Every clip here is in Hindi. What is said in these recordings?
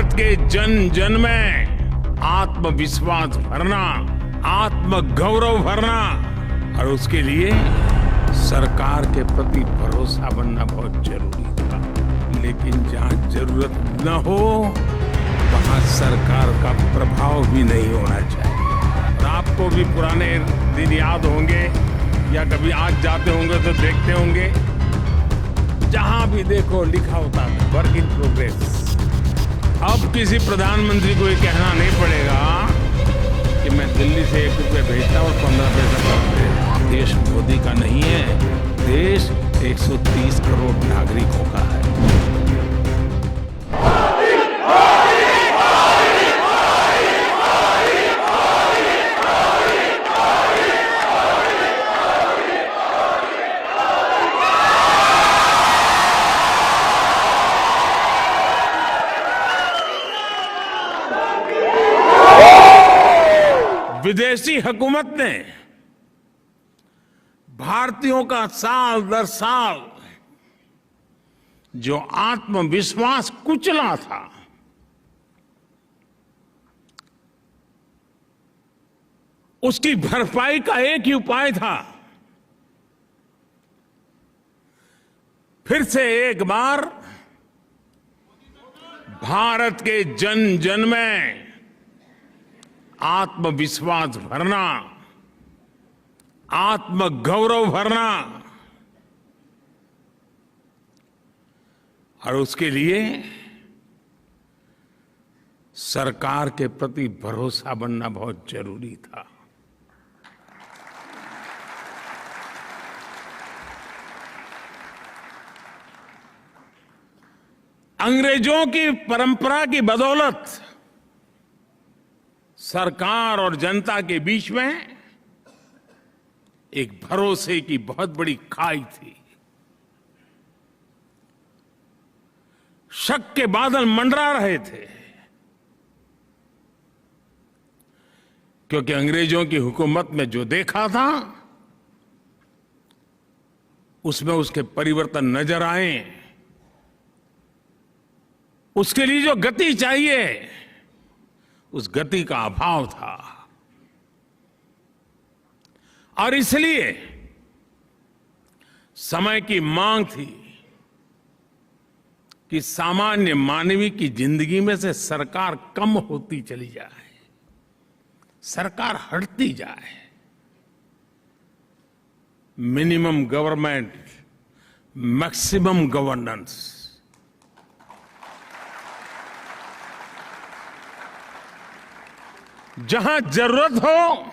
भारत के जन जन में आत्मविश्वास भरना, आत्म गौरव भरना और उसके लिए सरकार के प्रति भरोसा बनना बहुत जरूरी था। लेकिन जहां जरूरत न हो वहां सरकार का प्रभाव भी नहीं होना चाहिए। और आपको भी पुराने दिन याद होंगे या कभी आज जाते होंगे तो देखते होंगे, जहां भी देखो लिखा होता है वर्क इन प्रोग्रेस। अब किसी प्रधानमंत्री को ये कहना नहीं पड़ेगा कि मैं दिल्ली से 1 रुपया भेजता और 15 पैसा करते। देश मोदी का नहीं है, देश 130 करोड़ नागरिकों का है। विदेशी हुकूमत ने भारतीयों का साल दर साल जो आत्मविश्वास कुचला था, उसकी भरपाई का एक ही उपाय था, फिर से एक बार भारत के जन जन में आत्मविश्वास भरना, आत्म गौरव भरना और उसके लिए सरकार के प्रति भरोसा बनना बहुत जरूरी था। अंग्रेजों की परंपरा की बदौलत सरकार और जनता के बीच में एक भरोसे की बहुत बड़ी खाई थी। शक के बादल मंडरा रहे थे, क्योंकि अंग्रेजों की हुकूमत में जो देखा था उसमें उसके परिवर्तन नजर आए। उसके लिए जो गति चाहिए उस गति का अभाव था और इसलिए समय की मांग थी कि सामान्य मानवीय की जिंदगी में से सरकार कम होती चली जाए, सरकार हटती जाए। Minimum government, maximum governance. जहां जरूरत हो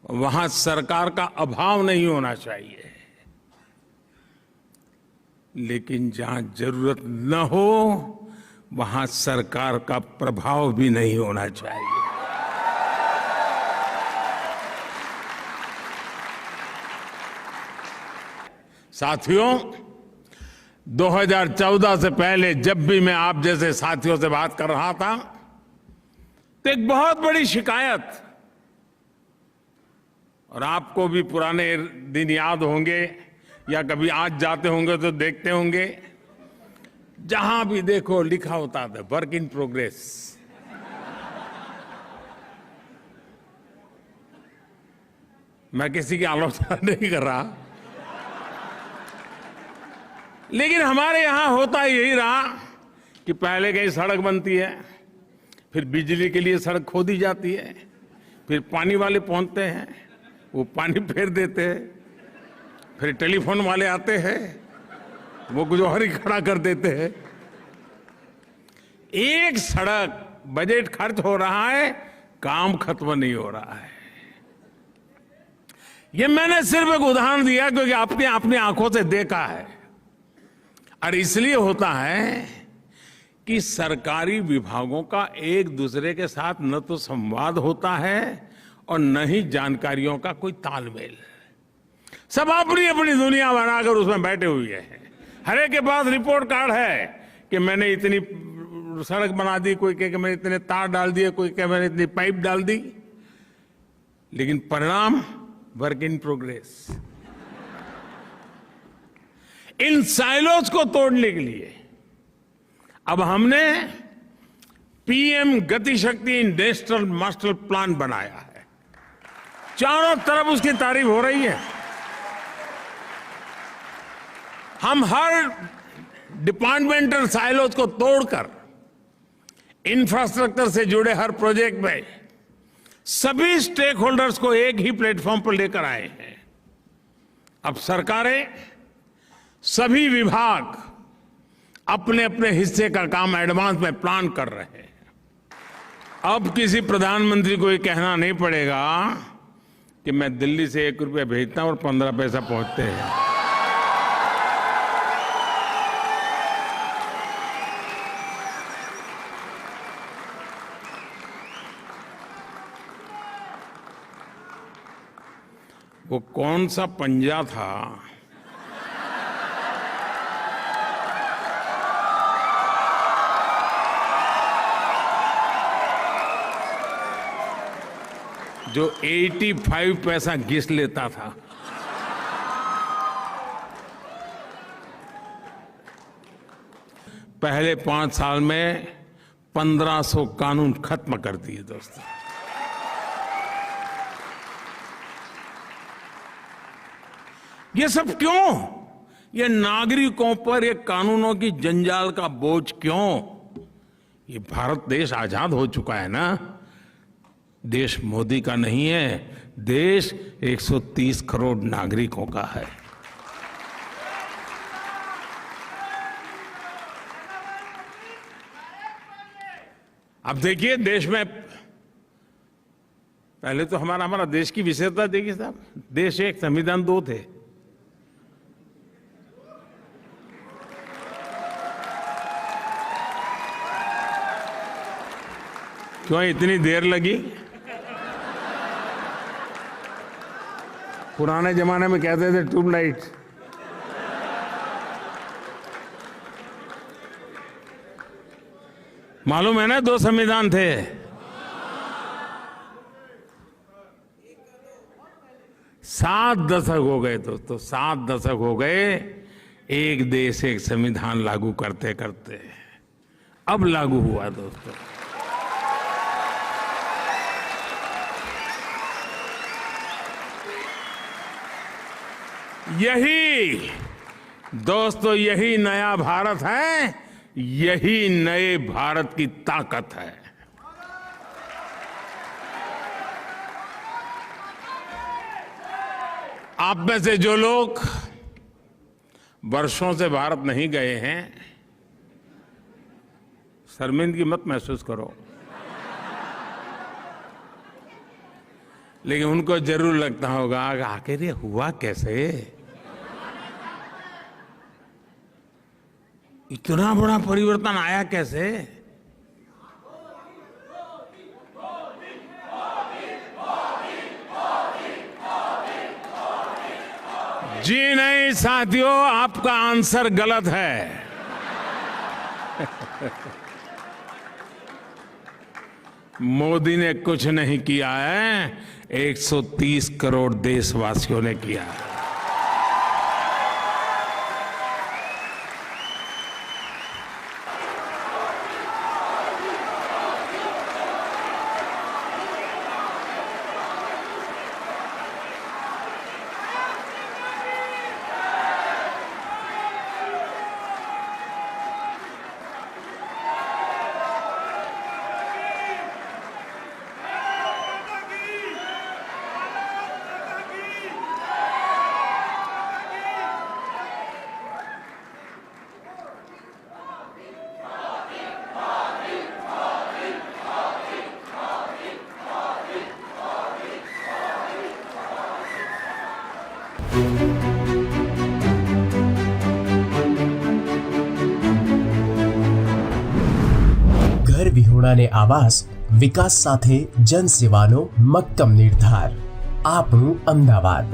वहां सरकार का अभाव नहीं होना चाहिए, लेकिन जहां जरूरत न हो वहां सरकार का प्रभाव भी नहीं होना चाहिए। साथियों, 2014 से पहले जब भी मैं आप जैसे साथियों से बात कर रहा था तो एक बहुत बड़ी शिकायत, और आपको भी पुराने दिन याद होंगे या कभी आज जाते होंगे तो देखते होंगे, जहां भी देखो लिखा होता था वर्क इन प्रोग्रेस। मैं किसी की आलोचना नहीं कर रहा, लेकिन हमारे यहां होता यही रहा कि पहले कहीं सड़क बनती है, फिर बिजली के लिए सड़क खोदी जाती है, फिर पानी वाले पहुंचते हैं, वो पानी फेर देते हैं, फिर टेलीफोन वाले आते हैं, वो कुछ और ही खड़ा कर देते हैं। एक सड़क बजट खर्च हो रहा है, काम खत्म नहीं हो रहा है। ये मैंने सिर्फ एक उदाहरण दिया क्योंकि आपने अपनी आंखों से देखा है। और इसलिए होता है कि सरकारी विभागों का एक दूसरे के साथ न तो संवाद होता है और न ही जानकारियों का कोई तालमेल। सब अपनी अपनी दुनिया बनाकर उसमें बैठे हुए हैं। हर एक के पास रिपोर्ट कार्ड है कि मैंने इतनी सड़क बना दी, कोई कहे कि मैंने इतने तार डाल दिए, कोई कहे मैंने इतनी पाइप डाल दी, लेकिन परिणाम work in progress. In silos को तोड़ने के लिए अब हमने पीएम गति शक्ति नेशनल मास्टर प्लान बनाया है। चारों तरफ उसकी तारीफ हो रही है। हम हर डिपार्टमेंटल साइलोज को तोड़कर इंफ्रास्ट्रक्चर से जुड़े हर प्रोजेक्ट में सभी स्टेक होल्डर्स को एक ही प्लेटफॉर्म पर लेकर आए हैं। अब सरकारें, सभी विभाग अपने अपने हिस्से का काम एडवांस में प्लान कर रहे हैं। अब किसी प्रधानमंत्री को ये कहना नहीं पड़ेगा कि मैं दिल्ली से 1 रुपया भेजता हूं और 15 पैसा पहुंचते हैं। वो कौन सा पंजा था जो 85 पैसा घिस लेता था? पहले 5 साल में 1500 कानून खत्म कर दिए दोस्तों। ये सब क्यों? ये नागरिकों पर ये कानूनों की जंजाल का बोझ क्यों? ये भारत देश आजाद हो चुका है ना। देश मोदी का नहीं है, देश 130 करोड़ नागरिकों का है। अब देखिए, देश में पहले तो हमारा देश की विशेषता देखिए साहब, देश एक, संविधान 2 थे। क्यों इतनी देर लगी? पुराने जमाने में कहते थे ट्यूबलाइट। मालूम है ना 2 संविधान थे। सात दशक हो गए दोस्तों, 7 दशक हो गए एक देश एक संविधान लागू करते करते। अब लागू हुआ दोस्तों। यही दोस्तों, यही नया भारत है, यही नए भारत की ताकत है। आप में से जो लोग वर्षों से भारत नहीं गए हैं, शर्मिंदगी मत महसूस करो, लेकिन उनको जरूर लगता होगा आखिर ये हुआ कैसे? इतना बड़ा परिवर्तन आया कैसे? जी नहीं साथियों, आपका आंसर गलत है। मोदी ने कुछ नहीं किया है, 130 करोड़ देशवासियों ने किया है। ઘર વિહોણાને આવાસ, વિકાસ સાથે જનસેવાનો મક્કમ નિર્ધાર. આપણું અમદાવાદ.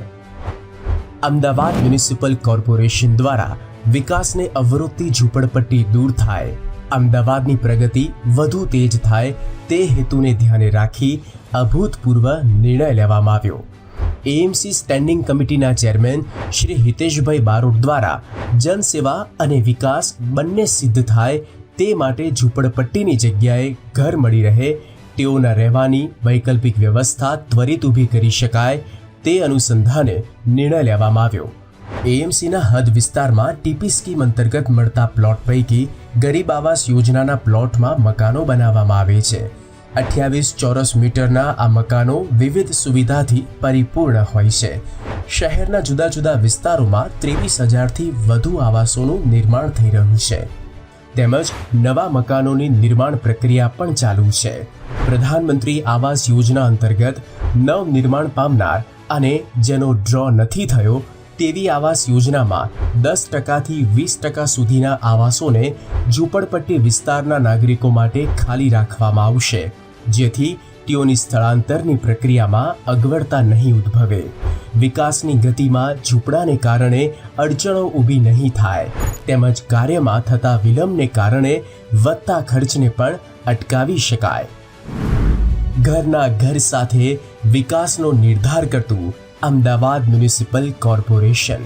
અમદાવાદ મ્યુનિસિપલ કોર્પોરેશન દ્વારા વિકાસને અવરોધતી ઝૂંપડપટ્ટી દૂર થાય, અમદાવાદની પ્રગતિ વધુ તેજ થાય તે હેતુને ધ્યાને રાખી અભૂતપૂર્વ નિર્ણય લેવામાં આવ્યો. એએમસી સ્ટેન્ડિંગ કમિટીના ચેરમેન શ્રી હિતેશભાઈ બારોટ દ્વારા જનસેવા અને વિકાસ બંને સિદ્ધ થાય તે માટે ઝૂંપડપટ્ટીની જગ્યાએ ઘર મળી રહે તેઓના રહેવાની વૈકલ્પિક વ્યવસ્થા ત્વરિત ઊભી કરી શકાય તે અનુસંધાને નિર્ણય લેવામાં આવ્યો. એએમસીના હદ વિસ્તારમાં ટીપી સ્કીમ અંતર્ગત મળતા પ્લોટ પૈકી ગરીબ આવાસ યોજનાના પ્લોટમાં મકાનો બનાવવામાં આવે છે. 28 ચોરસ મીટરના આ મકાનો વિવિધ સુવિધાથી પરિપૂર્ણ હોય છે. શહેરના જુદા જુદા વિસ્તારોમાં 23,000થી વધુ આવાસોનું નિર્માણ થઈ રહ્યું છે તેમજ નવા મકાનોની નિર્માણ પ્રક્રિયા પણ ચાલુ છે. પ્રધાનમંત્રી આવાસ યોજના અંતર્ગત નવ નિર્માણ પામનાર અને જેનો ડ્રો નથી થયો તેવી આવાસ યોજનામાં 10%થી 20% સુધીના આવાસોને ઝૂંપડપટ્ટી વિસ્તારના નાગરિકો માટે ખાલી રાખવામાં આવશે, જેથી તેઓની સ્થળાંતરની પ્રક્રિયામાં અગવડતા નહીં ઉદ્ભવે. વિકાસની ગતિમાં ઝૂંપડાને કારણે અડચણો ઊભી નહીં થાય તેમજ કાર્યમાં થતા વિલંબને કારણે વધતા ખર્ચને પણ અટકાવી શકાય. ઘરના ઘર સાથે વિકાસનો નિર્ધાર કરતું અમદાવાદ મ્યુનિસિપલ કોર્પોરેશન.